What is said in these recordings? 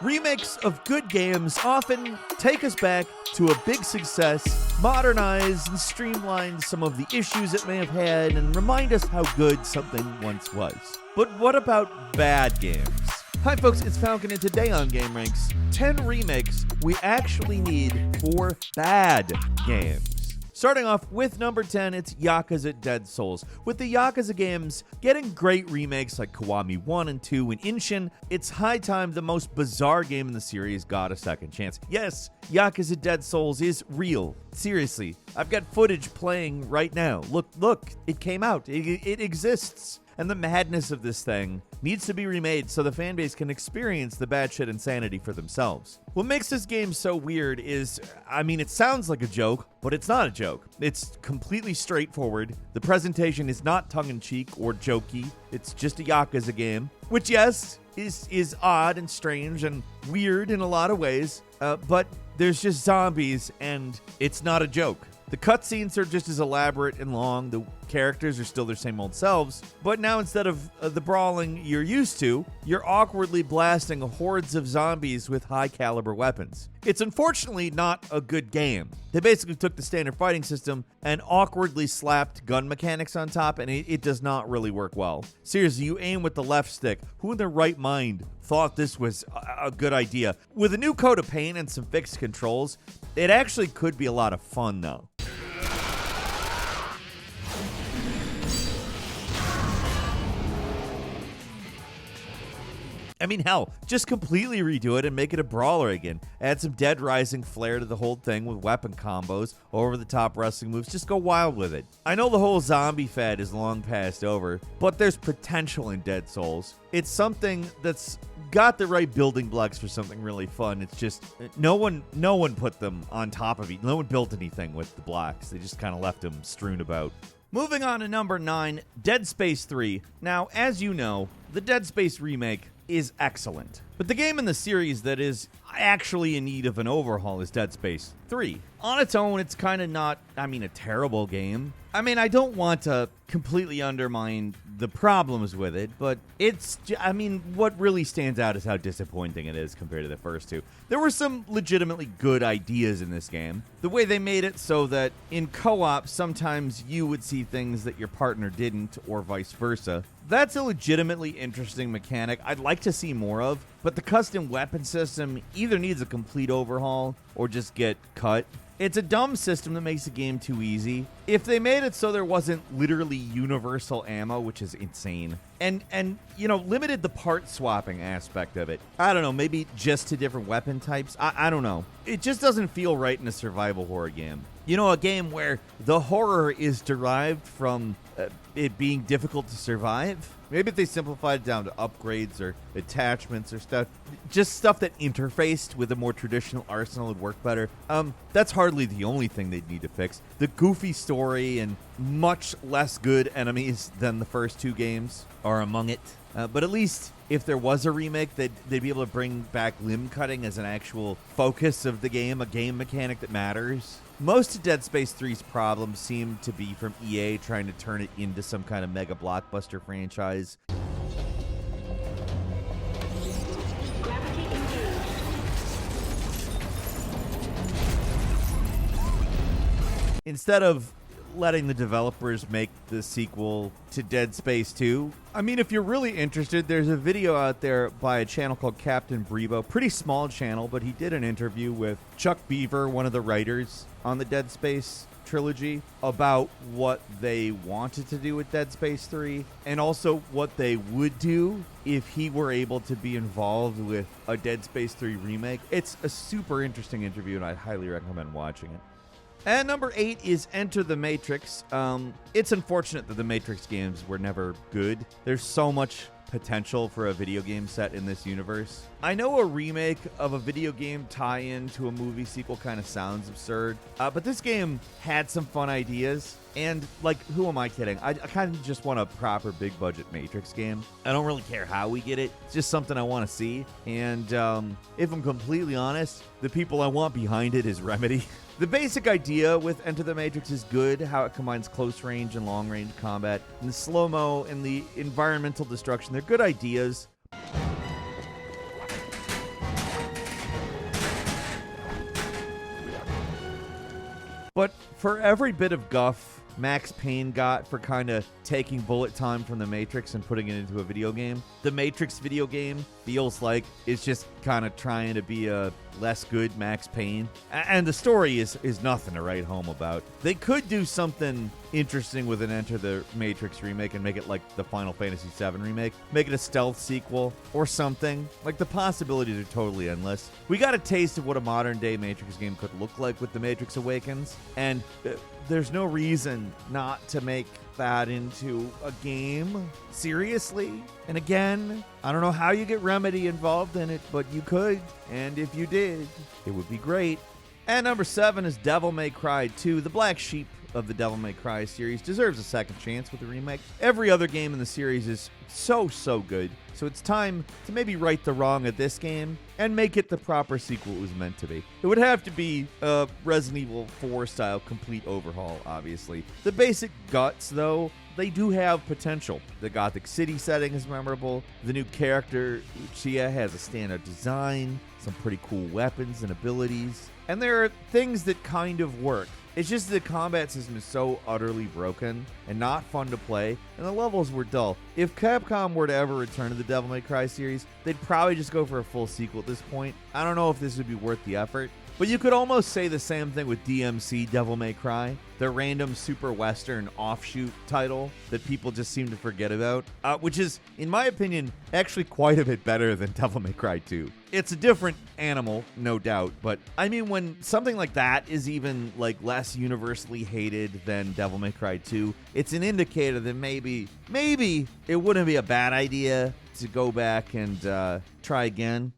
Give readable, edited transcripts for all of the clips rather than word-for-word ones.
Remakes of good games often take us back to a big success, modernize and streamline some of the issues it may have had, and remind us how good something once was. But what about bad games? Hi folks, it's Falcon, and today on Game Ranks, 10 remakes we actually need for bad games. Starting off with number 10, it's Yakuza Dead Souls. With the Yakuza games getting great remakes like Kiwami 1 and 2 and Inshin, it's high time the most bizarre game in the series got a second chance. Yes, Yakuza Dead Souls is real. Seriously, I've got footage playing right now. Look, it came out. It exists. And the madness of this thing needs to be remade so the fanbase can experience the bad shit insanity for themselves. What makes this game so weird is, it sounds like a joke, but it's not a joke. It's completely straightforward. The presentation is not tongue-in-cheek or jokey. It's just a Yakuza game, which, yes, is odd and strange and weird in a lot of ways, but there's just zombies, and it's not a joke. The cutscenes are just as elaborate and long. The characters are still their same old selves, but now instead of the brawling you're used to, you're awkwardly blasting hordes of zombies with high-caliber weapons. It's unfortunately not a good game. They basically took the standard fighting system and awkwardly slapped gun mechanics on top, and it does not really work well. Seriously, you aim with the left stick. Who in their right mind thought this was a good idea? With a new coat of paint and some fixed controls, it actually could be a lot of fun, though. Hell, just completely redo it and make it a brawler again. Add some Dead Rising flair to the whole thing with weapon combos, over-the-top wrestling moves. Just go wild with it. I know the whole zombie fad is long past over, but there's potential in Dead Souls. It's something that's got the right building blocks for something really fun. It's just no one put them on top of it. No one built anything with the blocks. They just kind of left them strewn about. Moving on to number 9, Dead Space 3. Now, as you know, the Dead Space remake is excellent. But the game in the series that is actually in need of an overhaul is Dead Space 3. On its own, it's kind of not, a terrible game. I don't want to completely undermine the problems with it, but what really stands out is how disappointing it is compared to the first two. There were some legitimately good ideas in this game. The way they made it so that in co-op, sometimes you would see things that your partner didn't, or vice versa. That's a legitimately interesting mechanic I'd like to see more of, but the custom weapon system either needs a complete overhaul or just get cut. It's a dumb system that makes the game too easy. If they made it so there wasn't literally universal ammo, which is insane, and limited the part swapping aspect of it. I don't know, maybe just to different weapon types. I don't know. It just doesn't feel right in a survival horror game. A game where the horror is derived from it being difficult to survive. Maybe if they simplified it down to upgrades or attachments or stuff, just stuff that interfaced with a more traditional arsenal would work better. That's hardly the only thing they'd need to fix. The goofy story and much less good enemies than the first two games are among it. But at least if there was a remake, they'd be able to bring back limb cutting as an actual focus of the game, a game mechanic that matters. Most of Dead Space 3's problems seem to be from EA trying to turn it into some kind of mega blockbuster franchise. Instead of letting the developers make the sequel to Dead Space 2. If you're really interested, there's a video out there by a channel called Captain Brebo. Pretty small channel, but he did an interview with Chuck Beaver, one of the writers on the Dead Space trilogy, about what they wanted to do with Dead Space 3 and also what they would do if he were able to be involved with a Dead Space 3 remake. It's a super interesting interview, and I'd highly recommend watching it. And number 8 is Enter the Matrix. It's unfortunate that the Matrix games were never good. There's so much potential for a video game set in this universe. I know a remake of a video game tie-in to a movie sequel kind of sounds absurd, but this game had some fun ideas. And, who am I kidding? I kind of just want a proper big-budget Matrix game. I don't really care how we get it. It's just something I want to see. And if I'm completely honest, the people I want behind it is Remedy. The basic idea with Enter the Matrix is good, how it combines close range and long range combat, and the slow-mo and the environmental destruction. They're good ideas. But for every bit of guff Max Payne got for kind of taking bullet time from The Matrix and putting it into a video game, The Matrix video game feels like it's just kind of trying to be a less good Max Payne. And the story is nothing to write home about. They could do something interesting with an Enter the Matrix remake and make it like the Final Fantasy VII remake. Make it a stealth sequel or something. Like, the possibilities are totally endless. We got a taste of what a modern-day Matrix game could look like with The Matrix Awakens, and there's no reason not to make that into a game. Seriously. And again, I don't know how you get Remedy involved in it, but you could. And if you did, it would be great. And number 7 is Devil May Cry 2. The black sheep of the Devil May Cry series deserves a second chance with the remake. Every other game in the series is so good. So it's time to maybe right the wrong of this game and make it the proper sequel it was meant to be. It would have to be a Resident Evil 4 style complete overhaul, obviously. The basic guts, though, they do have potential. The Gothic City setting is memorable. The new character, Lucia, has a standout design, some pretty cool weapons and abilities. And there are things that kind of work. It's just the combat system is so utterly broken and not fun to play, and the levels were dull. If Capcom were to ever return to the Devil May Cry series, they'd probably just go for a full sequel at this point. I don't know if this would be worth the effort, but you could almost say the same thing with DMC Devil May Cry, the random super western offshoot title that people just seem to forget about, which is, in my opinion, actually quite a bit better than Devil May Cry 2. It's a different animal, no doubt, but I mean, when something like that is even like less universally hated than Devil May Cry 2, it's an indicator that maybe it wouldn't be a bad idea to go back and try again.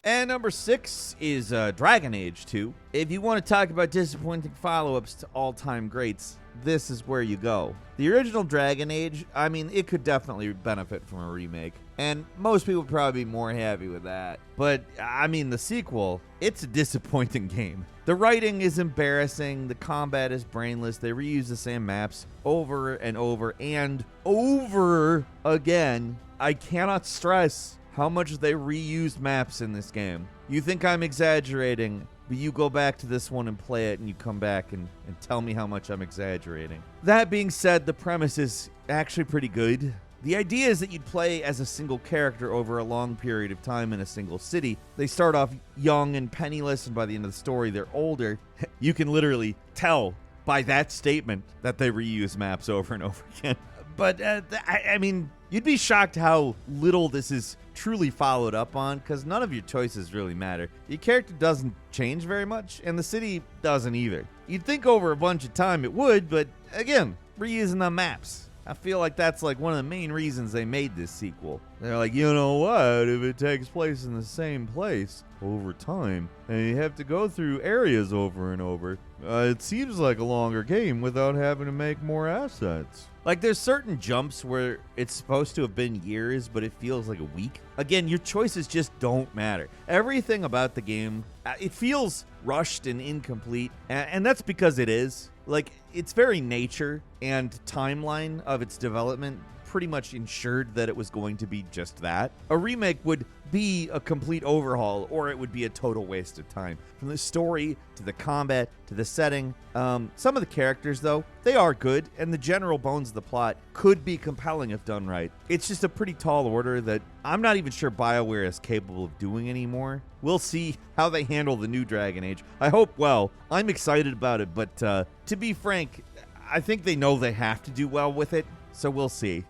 And number 6 is Dragon Age 2. If you want to talk about disappointing follow-ups to all-time greats, this is where you go. The original Dragon Age, I mean, it could definitely benefit from a remake, and most people would probably be more happy with that. But, I mean, the sequel, it's a disappointing game. The writing is embarrassing, the combat is brainless, they reuse the same maps over and over and over again. I cannot stress how much they reused maps in this game. You think I'm exaggerating, but you go back to this one and play it, and you come back and tell me how much I'm exaggerating. That being said, the premise is actually pretty good. The idea is that you'd play as a single character over a long period of time in a single city. They start off young and penniless, and by the end of the story, they're older. You can literally tell by that statement that they reuse maps over and over again. But, I mean, you'd be shocked how little this is truly followed up on, because none of your choices really matter. Your character doesn't change very much, and the city doesn't either. You'd think over a bunch of time it would, but, again, reusing the maps. I feel like that's like one of the main reasons they made this sequel. They're like, you know what, if it takes place in the same place over time, and you have to go through areas over and over, it seems like a longer game without having to make more assets. Like, there's certain jumps where it's supposed to have been years, but it feels like a week. Again, your choices just don't matter. Everything about the game, it feels rushed and incomplete, and that's because it is. Like, its very nature and timeline of its development pretty much ensured that it was going to be just that. A remake would be a complete overhaul, or it would be a total waste of time. From the story to the combat to the setting, some of the characters, though, they are good, and the general bones of the plot could be compelling if done right. It's just a pretty tall order that I'm not even sure BioWare is capable of doing anymore. We'll see how they handle the new Dragon Age. I hope well. I'm excited about it, but to be frank, I think they know they have to do well with it, so we'll see.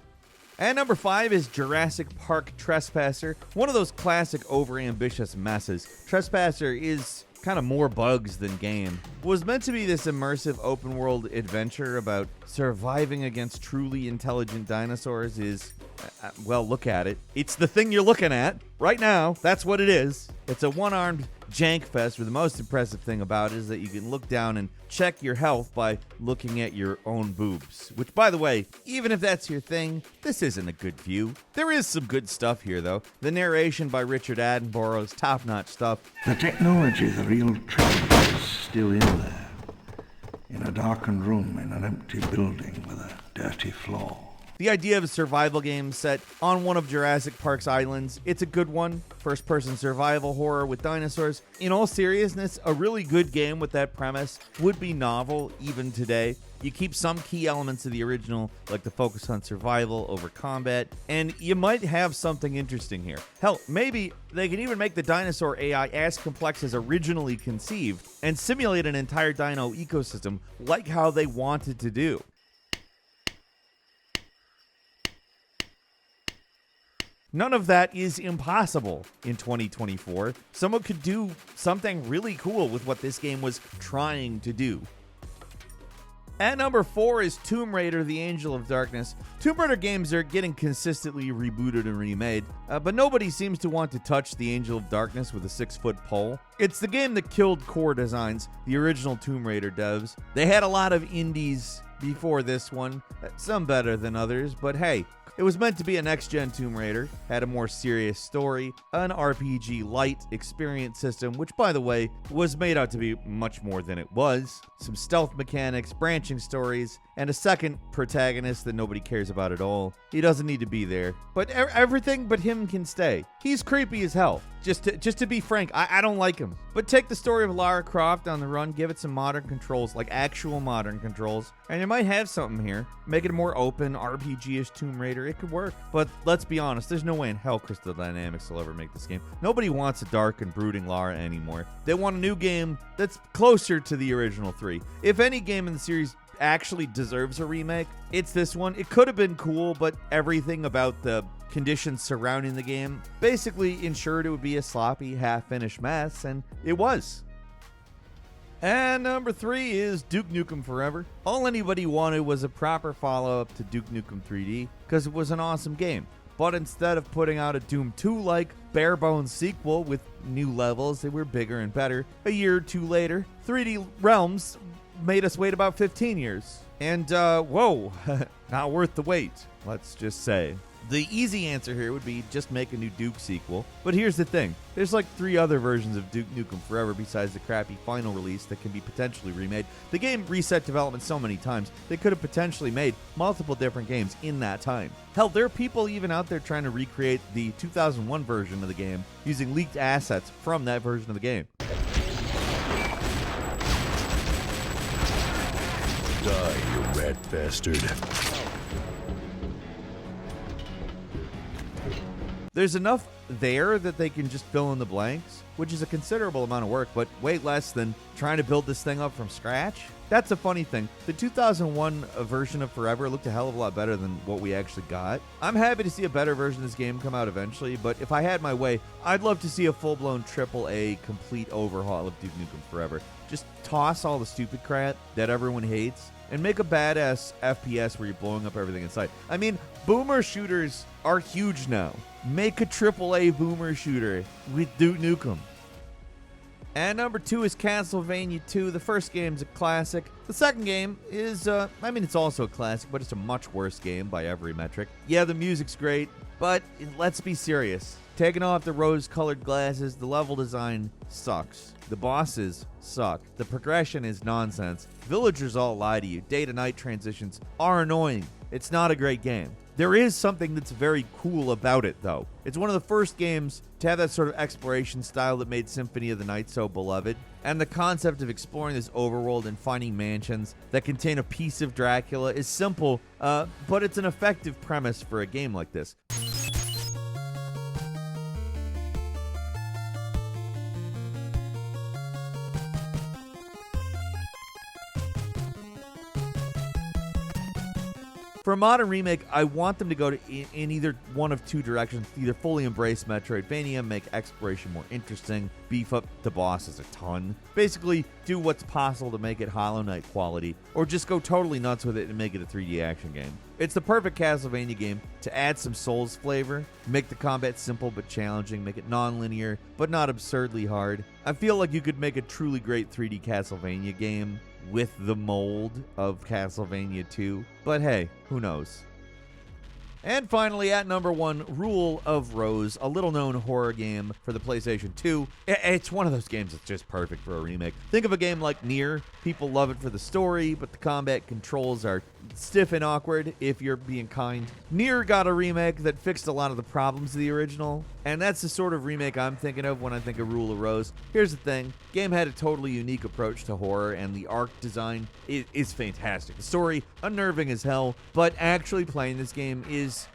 And number 5 is Jurassic Park Trespasser, one of those classic overambitious messes. Trespasser is kind of more bugs than game. What was meant to be this immersive open-world adventure about surviving against truly intelligent dinosaurs is, well, look at it. It's the thing you're looking at right now. That's what it is. It's a one-armed jank fest, where the most impressive thing about it is that you can look down and check your health by looking at your own boobs. Which, by the way, even if that's your thing, this isn't a good view. There is some good stuff here, though. The narration by Richard Attenborough is top-notch stuff. The technology, the real treasure, is still in there. In a darkened room in an empty building with a dirty floor. The idea of a survival game set on one of Jurassic Park's islands, it's a good one. First-person survival horror with dinosaurs. In all seriousness, a really good game with that premise would be novel even today. You keep some key elements of the original, like the focus on survival over combat, and you might have something interesting here. Hell, maybe they can even make the dinosaur AI as complex as originally conceived and simulate an entire dino ecosystem like how they wanted to do. None of that is impossible in 2024. Someone could do something really cool with what this game was trying to do. At number 4 is Tomb Raider: The Angel of Darkness. Tomb Raider games are getting consistently rebooted and remade, but nobody seems to want to touch the Angel of Darkness with a 6-foot pole. It's the game that killed Core Designs, the original Tomb Raider devs. They had a lot of indies before this one, some better than others, but hey, it was meant to be a next-gen Tomb Raider, had a more serious story, an RPG light experience system, which, by the way, was made out to be much more than it was, some stealth mechanics, branching stories, and a second protagonist that nobody cares about at all. He doesn't need to be there, but everything but him can stay. He's creepy as hell. Just to be frank, I don't like him. But take the story of Lara Croft on the run, give it some modern controls, like actual modern controls, and you might have something here. Make it a more open, RPG-ish Tomb Raider. It could work. But let's be honest, there's no way in hell Crystal Dynamics will ever make this game. Nobody wants a dark and brooding Lara anymore. They want a new game that's closer to the original 3. If any game in the series actually deserves a remake, it's this one. It could have been cool, but everything about the conditions surrounding the game basically ensured it would be a sloppy, half-finished mess, and it was. And number 3 is Duke Nukem Forever. All anybody wanted was a proper follow-up to Duke Nukem 3D, because it was an awesome game. But instead of putting out a Doom 2-like bare-bones sequel with new levels that were bigger and better, a year or two later, 3D Realms made us wait about 15 years. And, whoa, not worth the wait, let's just say. The easy answer here would be just make a new Duke sequel. But here's the thing. There's like 3 other versions of Duke Nukem Forever besides the crappy final release that can be potentially remade. The game reset development so many times, they could have potentially made multiple different games in that time. Hell, there are people even out there trying to recreate the 2001 version of the game using leaked assets from that version of the game. Die, you rat bastard. There's enough there that they can just fill in the blanks, which is a considerable amount of work, but way less than trying to build this thing up from scratch. That's a funny thing. The 2001 version of Forever looked a hell of a lot better than what we actually got. I'm happy to see a better version of this game come out eventually, but if I had my way, I'd love to see a full-blown AAA complete overhaul of Duke Nukem Forever. Just toss all the stupid crap that everyone hates and make a badass FPS where you're blowing up everything in sight. I mean, boomer shooters are huge now. Make a AAA boomer shooter with Duke Nukem. And number 2 is Castlevania 2. The first game's a classic. The second game is, it's also a classic, but it's a much worse game by every metric. Yeah, the music's great, but let's be serious. Taking off the rose-colored glasses, the level design sucks. The bosses suck. The progression is nonsense. Villagers all lie to you. Day-to-night transitions are annoying. It's not a great game. There is something that's very cool about it, though. It's one of the first games to have that sort of exploration style that made Symphony of the Night so beloved. And the concept of exploring this overworld and finding mansions that contain a piece of Dracula is simple, but it's an effective premise for a game like this. For a modern remake, I want them to go in either one of 2 directions. Either fully embrace Metroidvania, make exploration more interesting, beef up the bosses a ton. Basically, do what's possible to make it Hollow Knight quality, or just go totally nuts with it and make it a 3D action game. It's the perfect Castlevania game to add some Souls flavor, make the combat simple but challenging, make it non-linear but not absurdly hard. I feel like you could make a truly great 3D Castlevania game with the mold of Castlevania 2, but hey, who knows? And finally, at number 1, Rule of Rose, a little-known horror game for the PlayStation 2. It's one of those games that's just perfect for a remake. Think of a game like Nier. People love it for the story, but the combat controls are stiff and awkward, if you're being kind. Nier got a remake that fixed a lot of the problems of the original, and that's the sort of remake I'm thinking of when I think of Rule of Rose. Here's the thing. Game had a totally unique approach to horror, and the arc design is fantastic. The story, unnerving as hell, but actually playing this game is...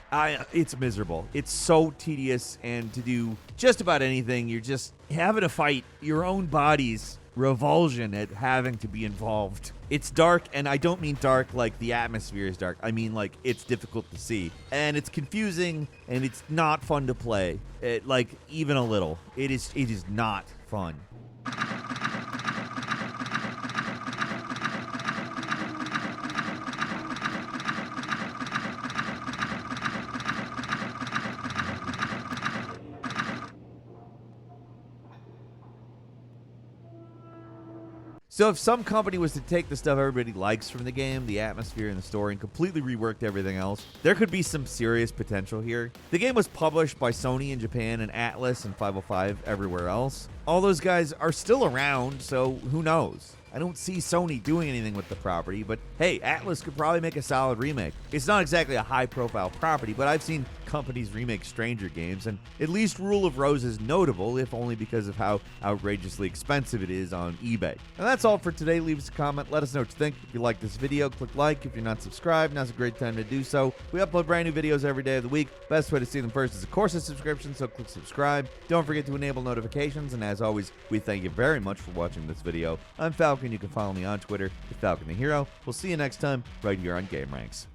it's miserable. It's so tedious, and to do just about anything, you're just having to fight your own body's revulsion at having to be involved. It's dark, and I don't mean dark like the atmosphere is dark. I mean like it's difficult to see, and it's confusing, and it's not fun to play. Like even a little. It is not fun. So if some company was to take the stuff everybody likes from the game, the atmosphere and the story, and completely reworked everything else, there could be some serious potential here. The game was published by Sony in Japan and Atlas and 505 everywhere else. All those guys are still around, so who knows? I don't see Sony doing anything with the property, but hey, Atlas could probably make a solid remake. It's not exactly a high-profile property, but I've seen companies remake stranger games, and at least Rule of Rose is notable, if only because of how outrageously expensive it is on eBay. And that's all for today. Leave us a comment. Let us know what you think. If you like this video, click like. If you're not subscribed, now's a great time to do so. We upload brand new videos every day of the week. Best way to see them first is, of course, a subscription, so click subscribe. Don't forget to enable notifications, and as always, we thank you very much for watching this video. I'm Falcon. You can follow me on Twitter at Falcon the Hero. We'll see you next time right here on Game Ranks.